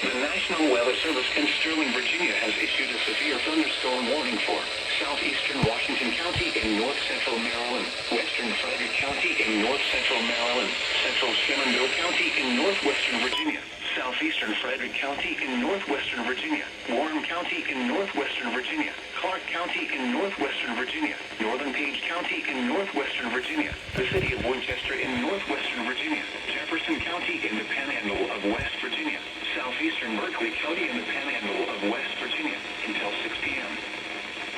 The National Weather Service in Sterling, Virginia has issued a severe thunderstorm warning for southeastern Washington County in north-central Maryland, western Frederick County in north-central Maryland, central Shenandoah County in northwestern Virginia, southeastern Frederick County in northwestern Virginia, Warren County in northwestern Virginia, Clark County in northwestern Virginia, northern Page County in northwestern Virginia, the city of Winchester in northwestern Virginia, Jefferson County in the Panhandle of West Virginia, southeastern Berkeley County in the Panhandle of West Virginia until 6 p.m.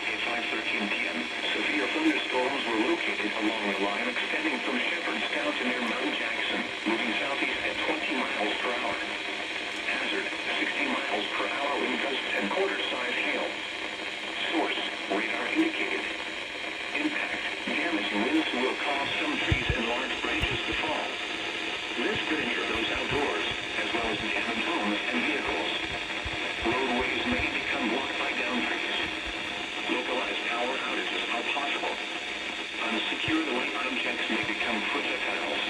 At 5:13 p.m., severe thunderstorms were located along the line extending from Shepherdstown to near Mount Jackson, moving southeast at 20 miles per hour. Hazard, 60 miles per hour wind gusts and quarter-size hail. Source, radar indicated. Impact, damaging winds will cause some trees and large branches to fall. This could injure those outdoors, as well as damage homes and vehicles. Roadways may become blocked by downed trees. Localized power outages are possible. Unsecured light objects may become projectiles.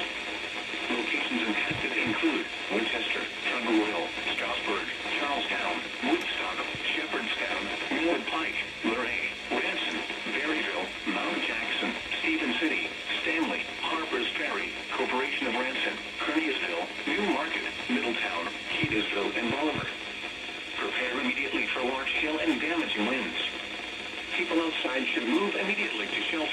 Locations impacted include Winchester, Trumbull Hill, Strasburg, Charlestown, Woodstock, Shepherdstown, Millwood Pike, Luray, Ranson, Berryville, Mount Jackson, Stephen City, Stanley, Harpers Ferry, Corporation of Ranson, Kearneysville, New Market, Middletown, Keedysville, and Bolivar. Prepare immediately for large hail and damaging winds. People outside should move immediately to shelter.